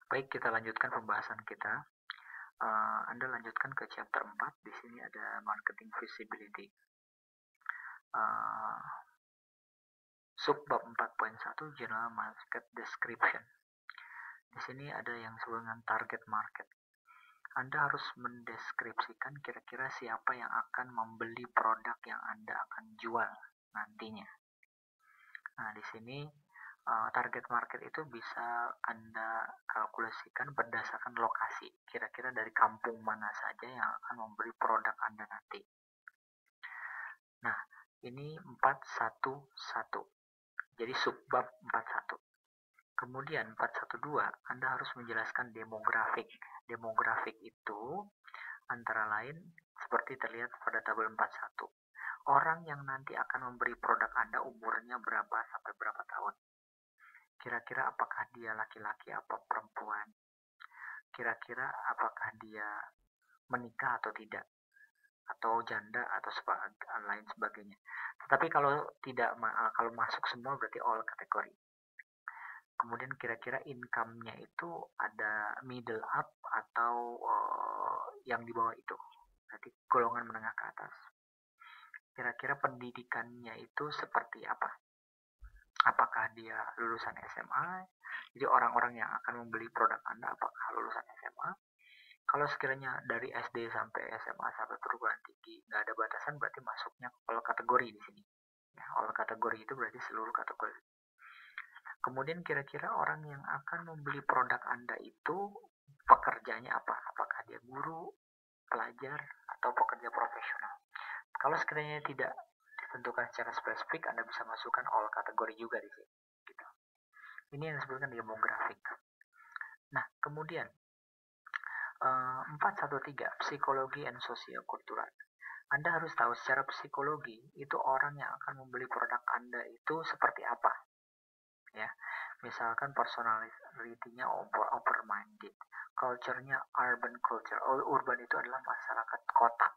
Baik, kita lanjutkan pembahasan kita. Anda lanjutkan ke chapter 4. Di sini ada marketing visibility. Subbab 4.1 general market description. Di sini ada yang disebut dengan target market. Anda harus mendeskripsikan kira-kira siapa yang akan membeli produk yang Anda akan jual nantinya. Nah, di sini target market itu bisa Anda kalkulasikan berdasarkan lokasi. Kira-kira dari kampung mana saja yang akan membeli produk Anda nanti. Nah, ini 411. Jadi subbab 41. Kemudian 412, Anda harus menjelaskan demografik. Demografik itu antara lain seperti terlihat pada tabel 41. Orang yang nanti akan memberi produk Anda umurnya berapa sampai berapa tahun. Kira-kira apakah dia laki-laki atau perempuan? Kira-kira apakah dia menikah atau tidak? Atau janda atau lain sebagainya. Tetapi kalau tidak, kalau masuk semua berarti all kategori. Kemudian kira-kira income-nya itu ada middle up atau yang di bawah itu. Berarti golongan menengah ke atas. Kira-kira pendidikannya itu seperti apa? Apakah dia lulusan SMA? Jadi orang-orang yang akan membeli produk Anda apakah lulusan SMA? Kalau sekiranya dari SD sampai SMA sampai perguruan tinggi nggak ada batasan, berarti masuknya all kategori di sini. Ya, all kategori itu berarti seluruh kategori. Kemudian kira-kira orang yang akan membeli produk Anda itu pekerjaannya apa? Apakah dia guru, pelajar, atau pekerja profesional? Kalau sekiranya tidak ditentukan secara spesifik, Anda bisa masukkan all kategori juga di sini. Gitu. Ini yang disebutkan demografik. Nah, kemudian 413, psikologi and sosiokultural. Anda harus tahu secara psikologi itu orang yang akan membeli produk Anda itu seperti apa. Ya, misalkan personality-nya open-minded, culture-nya urban culture. Urban itu adalah masyarakat kota.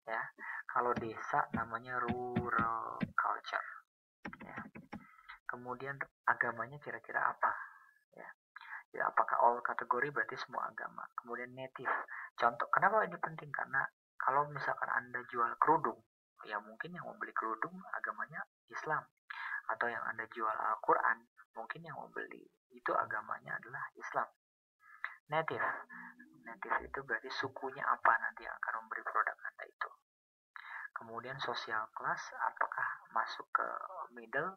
Ya, kalau desa namanya rural culture. Ya. Kemudian agamanya kira-kira apa? Ya, apakah all kategori berarti semua agama. Kemudian native. Contoh, kenapa ini penting? Karena kalau misalkan Anda jual kerudung, ya mungkin yang membeli kerudung agamanya Islam. Atau yang Anda jual Al-Quran, mungkin yang membeli itu agamanya adalah Islam. Native. Native itu berarti sukunya apa nanti yang akan memberi produk Anda itu. Kemudian social class, apakah masuk ke middle,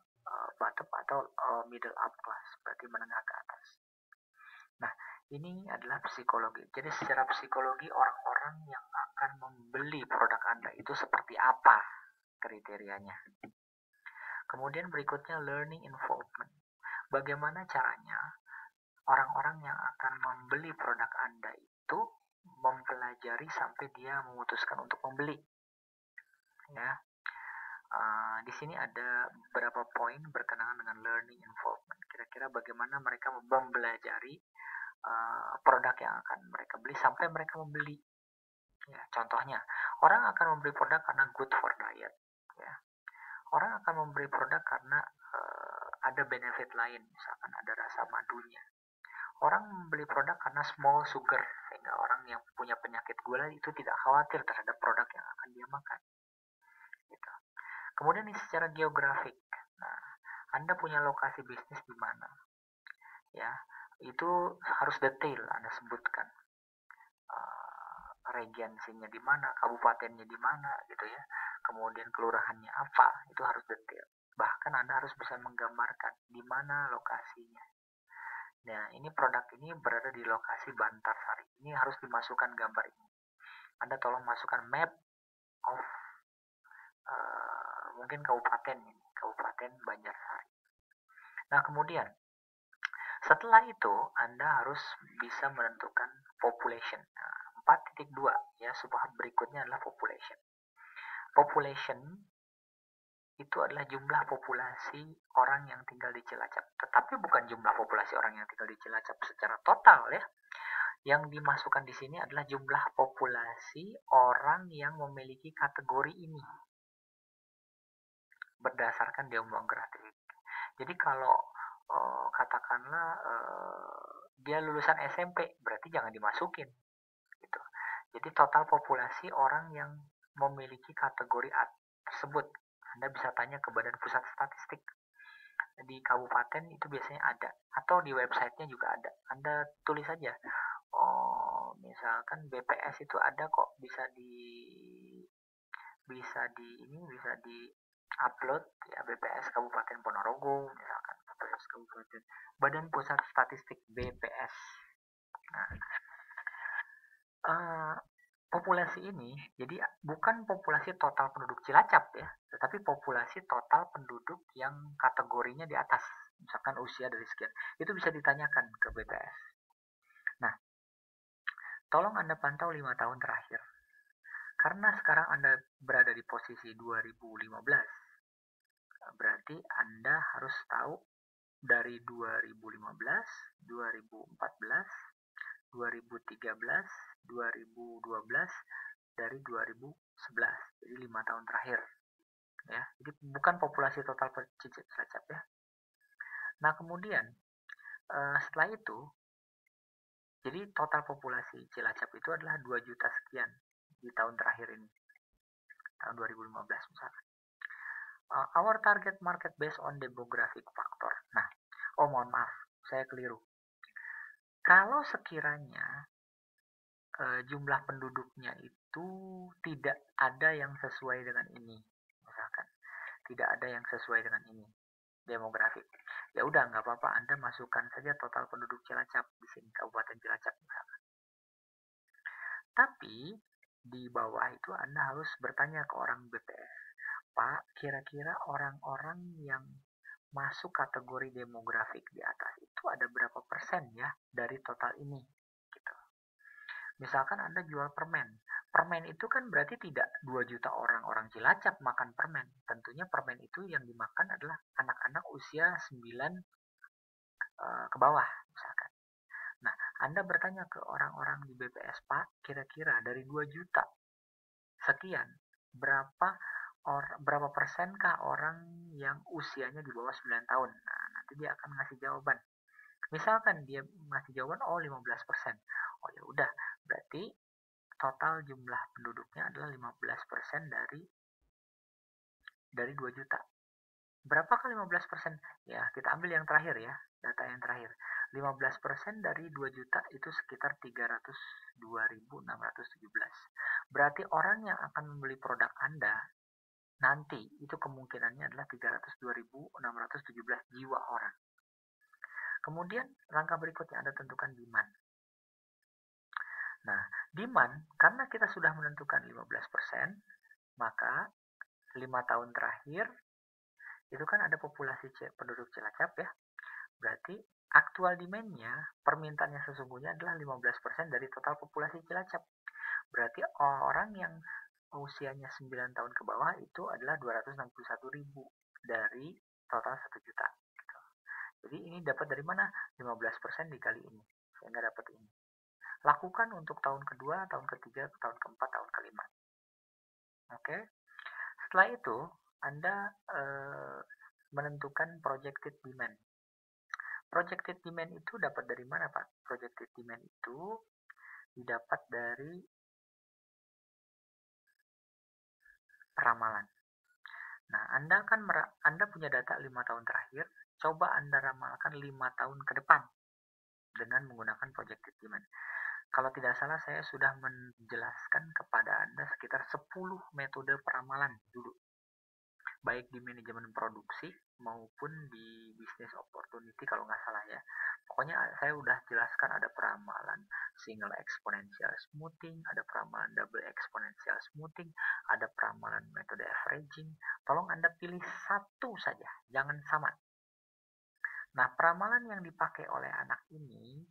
bottom, atau middle up class, berarti menengah ke atas. Nah, ini adalah psikologi. Jadi secara psikologi orang-orang yang akan membeli produk Anda itu seperti apa kriterianya. Kemudian berikutnya learning involvement. Bagaimana caranya orang-orang yang akan membeli produk Anda itu mempelajari sampai dia memutuskan untuk membeli. Ya. Di sini ada beberapa poin berkenaan dengan learning involvement. Kira-kira bagaimana mereka mempelajari produk yang akan mereka beli sampai mereka membeli. Ya, contohnya, orang akan membeli produk karena good for diet. Ya. Orang akan membeli produk karena ada benefit lain, misalkan ada rasa madunya. Orang membeli produk karena small sugar, sehingga orang yang punya penyakit gula itu tidak khawatir terhadap produk yang akan dia makan. Gitu. Kemudian ini secara geografik. Nah, Anda punya lokasi bisnis di mana? Ya, itu harus detail Anda sebutkan. Regensinya di mana, kabupatennya di mana gitu ya. Kemudian kelurahannya apa, itu harus detail. Bahkan Anda harus bisa menggambarkan di mana lokasinya. Nah, ini produk ini berada di lokasi Bantarsari. Ini harus dimasukkan gambar ini. Anda tolong masukkan map of mungkin kabupaten ini, Kabupaten Banjarsari. Nah, kemudian setelah itu Anda harus bisa menentukan population. Nah, 4.2 ya, subbab berikutnya adalah population. Population itu adalah jumlah populasi orang yang tinggal di Cilacap. Tetapi bukan jumlah populasi orang yang tinggal di Cilacap secara total ya. Yang dimasukkan di sini adalah jumlah populasi orang yang memiliki kategori ini berdasarkan demografik. Jadi kalau katakanlah dia lulusan SMP, berarti jangan dimasukin. Gitu. Jadi total populasi orang yang memiliki kategori A tersebut. Anda bisa tanya ke Badan Pusat Statistik. Di kabupaten itu biasanya ada, atau di websitenya juga ada. Anda tulis saja, oh misalkan BPS itu ada kok, bisa di upload ya, BPS Kabupaten Ponorogo misalkan, BPS Kabupaten Badan Pusat Statistik BPS. Nah, populasi ini jadi bukan populasi total penduduk Cilacap ya, tetapi populasi total penduduk yang kategorinya di atas, misalkan usia dari sekian, itu bisa ditanyakan ke BPS. Nah, tolong Anda pantau 5 tahun terakhir. Karena sekarang Anda berada di posisi 2015, berarti Anda harus tahu dari 2015, 2014, 2013, 2012, dari 2011. Jadi 5 tahun terakhir. Ya, jadi bukan populasi total Cilacap ya. Nah, kemudian setelah itu, jadi total populasi Cilacap itu adalah 2 juta sekian di tahun terakhir ini. Tahun 2015 misalnya. Our target market based on demographic factor. Nah, mohon maaf, saya keliru. Kalau sekiranya jumlah penduduknya itu tidak ada yang sesuai dengan ini, misalkan tidak ada yang sesuai dengan ini demografik, ya udah nggak apa-apa, Anda masukkan saja total penduduk Cilacap di sini, Kabupaten Cilacap misalkan. Tapi di bawah itu Anda harus bertanya ke orang BPS, Pak, kira-kira orang-orang yang masuk kategori demografik di atas itu ada berapa persen ya dari total ini? Gitu. Misalkan Anda jual permen. Permen itu kan berarti tidak 2 juta orang Cilacap makan permen. Tentunya permen itu yang dimakan adalah anak-anak usia 9 ke bawah misalkan. Nah, Anda bertanya ke orang-orang di BPS, Pak, kira-kira dari 2 juta sekian, berapa persenkah orang yang usianya di bawah 9 tahun? Nah, nanti dia akan ngasih jawaban. Misalkan dia ngasih jawaban, 15%. Oh ya udah, berarti total jumlah penduduknya adalah 15% dari 2 juta. Berapakah 15%? Ya, kita ambil yang terakhir ya, data yang terakhir. 15% dari 2 juta itu sekitar 302.617. Berarti orang yang akan membeli produk Anda nanti itu kemungkinannya adalah 302.617 jiwa orang. Kemudian langkah berikutnya Anda tentukan demand. Nah, demand karena kita sudah menentukan 15%, maka 5 tahun terakhir itu kan ada populasi penduduk Cilacap ya. Berarti aktual demand-nya, permintaannya sesungguhnya adalah 15% dari total populasi Cilacap. Berarti orang yang usianya 9 tahun ke bawah itu adalah 261.000 dari total 1 juta. Jadi ini dapat dari mana? 15% dikali ini. Sehingga dapat ini. Lakukan untuk tahun kedua, tahun ketiga, tahun keempat, tahun kelima. Oke. Setelah itu, Anda menentukan projected demand. Projected demand itu dapat dari mana, Pak? Projected demand itu didapat dari ramalan. Nah, Anda punya data 5 tahun terakhir, coba Anda ramalkan 5 tahun ke depan dengan menggunakan projected demand. Kalau tidak salah saya sudah menjelaskan kepada Anda sekitar 10 metode peramalan dulu. Baik di manajemen produksi maupun di business opportunity kalau nggak salah ya. Pokoknya saya udah jelaskan ada peramalan single exponential smoothing, ada peramalan double exponential smoothing, ada peramalan metode averaging. Tolong Anda pilih satu saja, jangan sama. Nah, peramalan yang dipakai oleh anak ini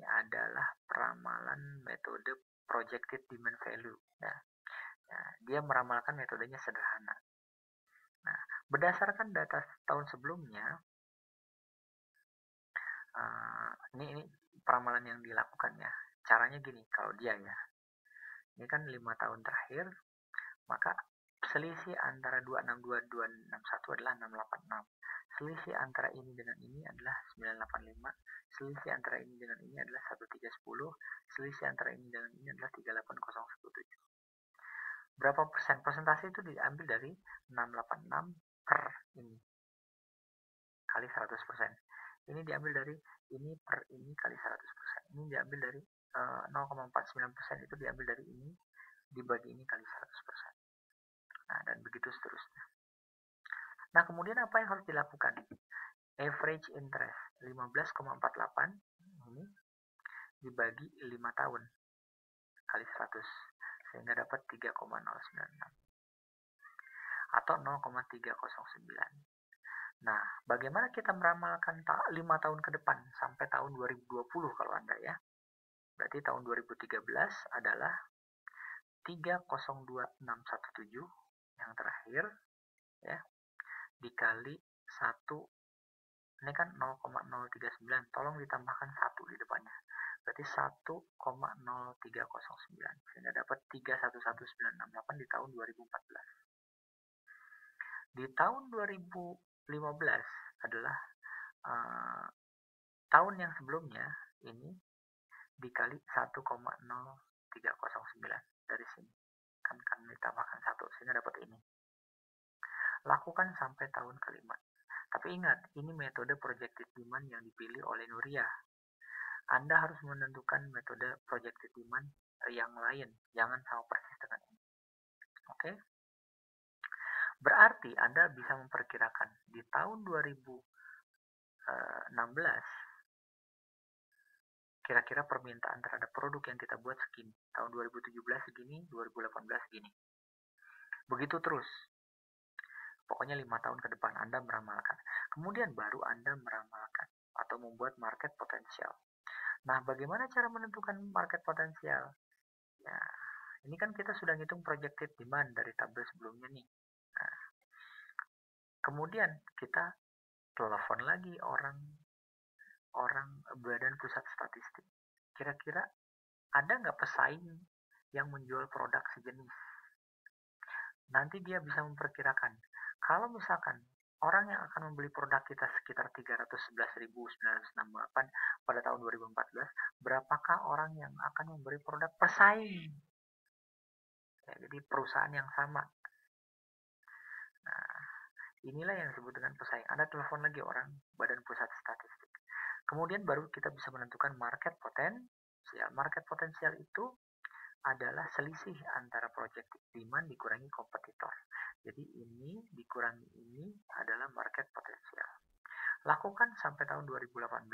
adalah peramalan metode projected demand value. Ya. Dia meramalkan metodenya sederhana. Nah, berdasarkan data tahun sebelumnya, ini peramalan yang dilakukan ya. Caranya gini, kalau dia ya, ini kan 5 tahun terakhir, maka Selisih antara 262 261 adalah 686. Selisih antara ini dengan ini adalah 985. Selisih antara ini dengan ini adalah 1310. Selisih antara ini dengan ini adalah 38017. Berapa persen? Persentase itu diambil dari 686 per ini kali 100%. Ini diambil dari ini per ini kali 100%. Ini diambil dari 0,49%, itu diambil dari ini dibagi ini kali 100%. Nah, dan begitu seterusnya. Nah, kemudian apa yang harus dilakukan? Average interest 15,48 ini dibagi 5 tahun kali 100, sehingga dapat 3,096 atau 0,309. Nah, bagaimana kita meramalkan 5 tahun ke depan sampai tahun 2020 kalau Anda ya? Berarti tahun 2013 adalah 302617 yang terakhir ya, dikali 1, ini kan 0,039, tolong ditambahkan 1 di depannya, berarti 1,0309, sehingga dapat 311968 di tahun 2014. Di tahun 2015 adalah tahun yang sebelumnya, ini dikali 1,0309 dari sini, kan ditambahkan 1 sehingga dapat ini. Lakukan sampai tahun kelima. Tapi ingat, ini metode projected demand yang dipilih oleh Nuria. Anda harus menentukan metode projected demand yang lain, jangan sama persis dengan ini. Oke? Berarti Anda bisa memperkirakan di tahun 2016 kira-kira permintaan terhadap produk yang kita buat segini. Tahun 2017 segini, 2018 segini. Begitu terus. Pokoknya 5 tahun ke depan Anda meramalkan. Kemudian baru Anda meramalkan atau membuat market potensial. Nah, bagaimana cara menentukan market potensial? Ya, ini kan kita sudah ngitung projected demand dari tabel sebelumnya nih. Nah, kemudian kita telepon lagi orang Badan Pusat Statistik. Kira-kira ada nggak pesaing yang menjual produk sejenis? Nanti dia bisa memperkirakan, kalau misalkan orang yang akan membeli produk kita sekitar 311.968 pada tahun 2014, berapakah orang yang akan membeli produk pesaing? Ya, jadi perusahaan yang sama. Nah, inilah yang disebut dengan pesaing. Anda telepon lagi orang Badan Pusat Statistik. Kemudian baru kita bisa menentukan market potensial. Market potensial itu adalah selisih antara projected demand dikurangi kompetitor. Jadi ini dikurangi ini adalah market potensial. Lakukan sampai tahun 2018,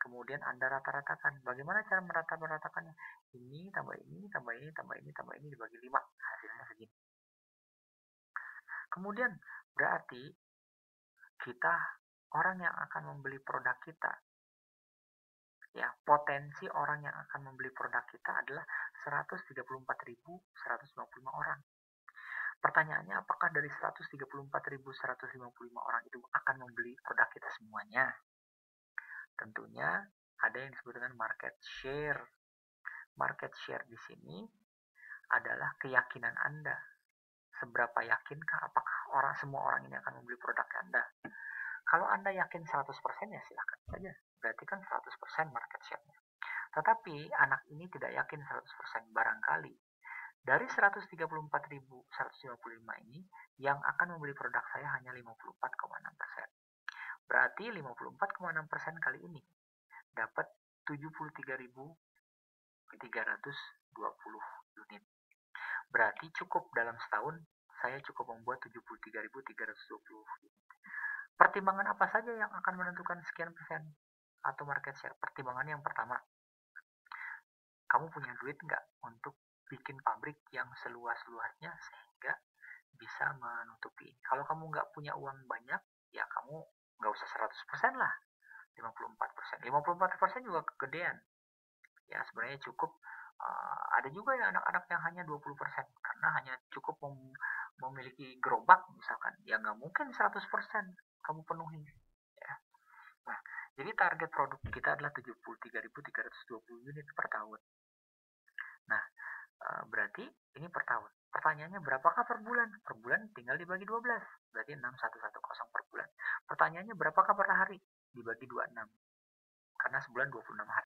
kemudian Anda rata-ratakan. Bagaimana cara merata-ratakannya? Ini tambah ini, tambah ini, tambah ini, tambah ini dibagi 5, hasilnya segini. Kemudian berarti kita, orang yang akan membeli produk kita, ya, potensi orang yang akan membeli produk kita adalah 134.155 orang. Pertanyaannya, apakah dari 134.155 orang itu akan membeli produk kita semuanya? Tentunya ada yang disebut dengan market share. Market share di sini adalah keyakinan Anda. Seberapa yakinkah apakah semua orang ini akan membeli produk Anda? Kalau Anda yakin 100% ya silahkan saja. Berarti kan 100% market share-nya. Tetapi anak ini tidak yakin 100%, barangkali dari 134.155 ini yang akan membeli produk saya hanya 54,6%. Berarti 54,6% kali ini dapat 73.320 unit. Berarti cukup dalam setahun saya cukup membuat 73.320 unit. Pertimbangan apa saja yang akan menentukan sekian persen atau market share? Pertimbangan yang pertama, kamu punya duit nggak untuk bikin pabrik yang seluas-luasnya sehingga bisa menutupi. Kalau kamu nggak punya uang banyak, ya kamu nggak usah 100% lah, 54%. 54% juga kegedean. Ya sebenarnya cukup. Ada juga ya anak-anak yang hanya 20%, karena hanya cukup memiliki gerobak misalkan. Ya nggak mungkin 100% kamu penuhi. Ya. Nah, jadi target produk kita adalah 73.320 unit per tahun. Nah, Berarti ini per tahun. Pertanyaannya berapakah per bulan? Per bulan tinggal dibagi 12. Berarti 6110 per bulan. Pertanyaannya berapakah per hari? Dibagi 26. Karena sebulan 26 hari.